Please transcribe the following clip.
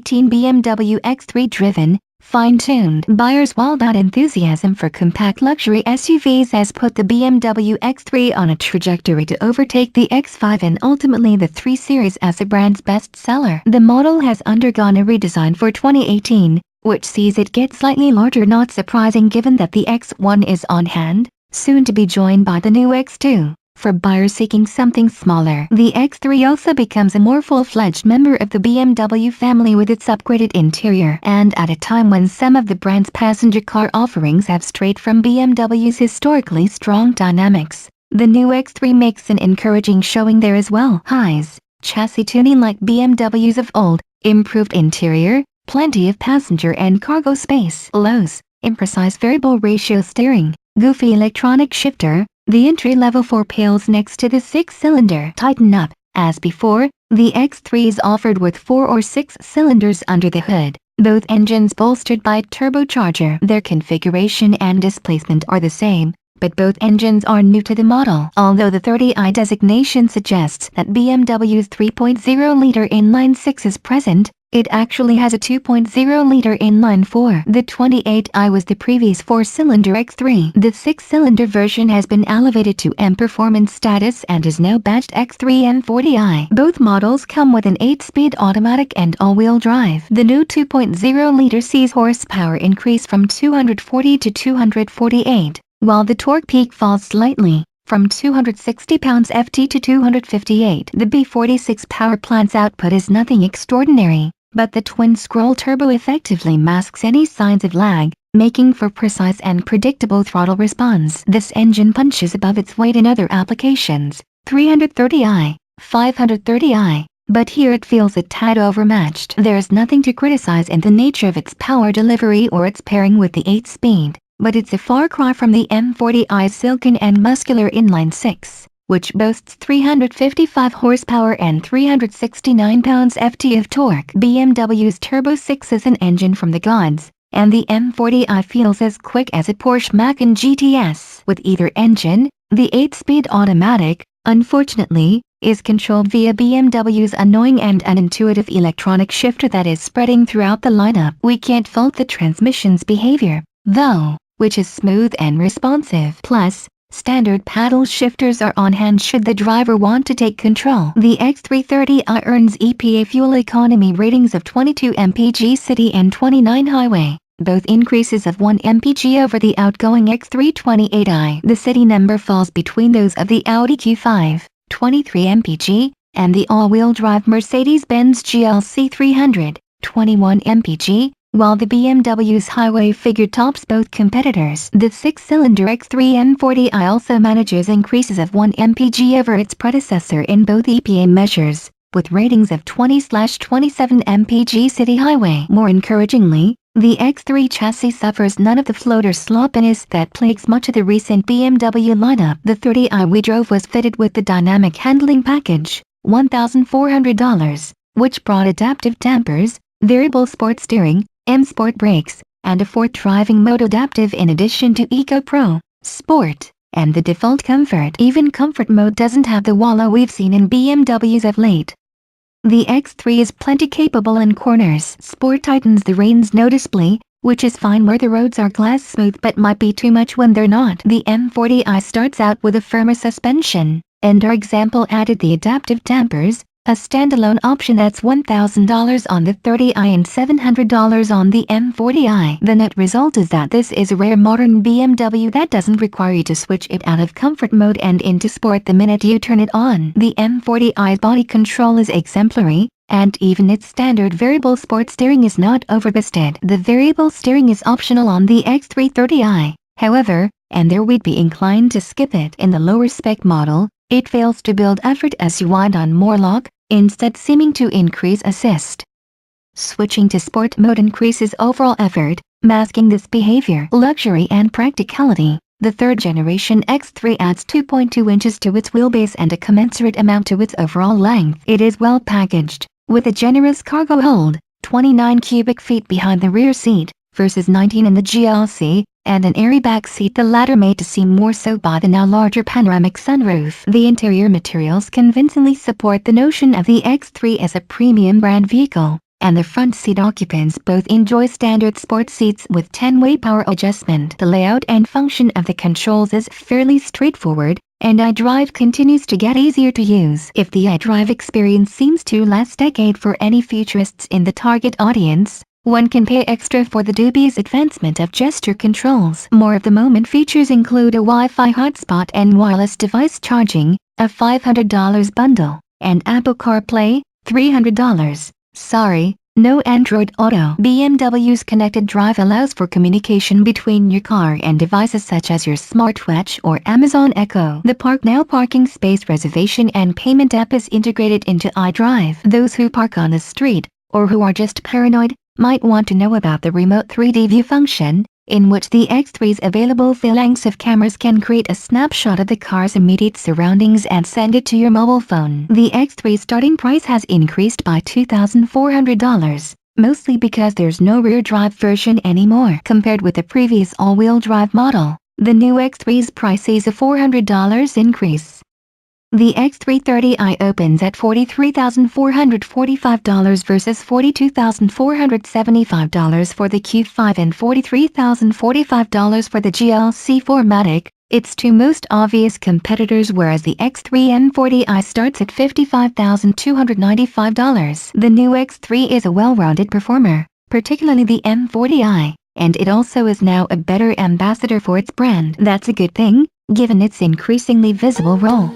2018 BMW X3 Driven, fine-tuned. Buyers' wild-out enthusiasm for compact luxury SUVs has put the BMW X3 on a trajectory to overtake the X5 and ultimately the 3 Series as the brand's best seller. The model has undergone a redesign for 2018, which sees it get slightly larger, not surprising given that the X1 is on hand, soon to be joined by the new X2. For buyers seeking something smaller, the X3 also becomes a more full-fledged member of the BMW family with its upgraded interior. And at a time when some of the brand's passenger car offerings have strayed from BMW's historically strong dynamics, the new X3 makes an encouraging showing there as well. Highs, chassis tuning like BMWs of old, improved interior, plenty of passenger and cargo space. Lows, imprecise variable ratio steering, goofy electronic shifter. The entry-level 4 pales next to the 6-cylinder. Tighten up. As before, the X3 is offered with 4 or 6 cylinders under the hood, both engines bolstered by a turbocharger. Their configuration and displacement are the same, but both engines are new to the model. Although the 30i designation suggests that BMW's 3.0-liter inline-6 is present, it actually has a 2.0-liter inline-4. The 28i was the previous 4-cylinder X3. The 6-cylinder version has been elevated to M Performance status and is now badged X3 M40i. Both models come with an 8-speed automatic and all-wheel drive. The new 2.0-liter sees horsepower increase from 240 to 248, while the torque peak falls slightly, from 260 pounds-ft to 258. The B46 power plant's output is nothing extraordinary, but the twin-scroll turbo effectively masks any signs of lag, making for precise and predictable throttle response. This engine punches above its weight in other applications, 330i, 530i, but here it feels a tad overmatched. There's nothing to criticize in the nature of its power delivery or its pairing with the 8-speed, but it's a far cry from the M40i's silken and muscular inline-6, which boasts 355 horsepower and 369 pounds-ft of torque. BMW's Turbo 6 is an engine from the gods, and the M40i feels as quick as a Porsche Macan GTS. With either engine, the 8-speed automatic, unfortunately, is controlled via BMW's annoying and unintuitive electronic shifter that is spreading throughout the lineup. We can't fault the transmission's behavior, though, which is smooth and responsive. Plus, standard paddle shifters are on hand should the driver want to take control. The X330i earns EPA fuel economy ratings of 22 mpg city and 29 highway, both increases of 1 mpg over the outgoing X328i. The city number falls between those of the Audi Q5, 23 mpg, and the all-wheel drive Mercedes-Benz GLC 300, 21 mpg, while the BMW's highway figure tops both competitors. The 6-cylinder X3 M40i also manages increases of 1 mpg over its predecessor in both EPA measures, with ratings of 20/27 mpg city highway. More encouragingly, the X3 chassis suffers none of the floater sloppiness that plagues much of the recent BMW lineup. The 30i we drove was fitted with the dynamic handling package, $1,400, which brought adaptive dampers, variable sport steering, M-Sport brakes, and a 4th driving mode adaptive in addition to Eco Pro, Sport, and the default Comfort. Even Comfort mode doesn't have the wallow we've seen in BMWs of late. The X3 is plenty capable in corners. Sport tightens the reins noticeably, which is fine where the roads are glass smooth but might be too much when they're not. The M40i starts out with a firmer suspension, and our example added the adaptive dampers, a standalone option that's $1,000 on the 30i and $700 on the M40i. The net result is that this is a rare modern BMW that doesn't require you to switch it out of comfort mode and into sport the minute you turn it on. The M40i's body control is exemplary, and even its standard variable sport steering is not overboosted. The variable steering is optional on the X330i, however, and there we'd be inclined to skip it. In the lower spec model, it fails to build effort as you wind on more lock, instead seeming to increase assist. Switching to sport mode increases overall effort, masking this behavior. Luxury and practicality. The 3rd generation X3 adds 2.2 inches to its wheelbase and a commensurate amount to its overall length. It is well packaged, with a generous cargo hold, 29 cubic feet behind the rear seat, versus 19 in the GLC, and an airy back seat, the latter made to seem more so by the now larger panoramic sunroof. The interior materials convincingly support the notion of the X3 as a premium brand vehicle, and the front seat occupants both enjoy standard sports seats with 10-way power adjustment. The layout and function of the controls is fairly straightforward, and iDrive continues to get easier to use. If the iDrive experience seems to last decade for any futurists in the target audience, one can pay extra for the dubious advancement of gesture controls. More of the moment features include a Wi-Fi hotspot and wireless device charging, a $500 bundle, and Apple CarPlay, $300. Sorry, no Android Auto. BMW's Connected Drive allows for communication between your car and devices such as your smartwatch or Amazon Echo. The Park Now parking space reservation and payment app is integrated into iDrive. Those who park on the street, or who are just paranoid, might want to know about the remote 3D view function, in which the X3's available phalanx of cameras can create a snapshot of the car's immediate surroundings and send it to your mobile phone. The X3's starting price has increased by $2,400, mostly because there's no rear drive version anymore. Compared with the previous all-wheel drive model, the new X3's price is a $400 increase. The X330i opens at $43,445 versus $42,475 for the Q5 and $43,045 for the GLC 4MATIC, its two most obvious competitors, whereas the X3 M40i starts at $55,295. The new X3 is a well-rounded performer, particularly the M40i, and it also is now a better ambassador for its brand. That's a good thing, given its increasingly visible role.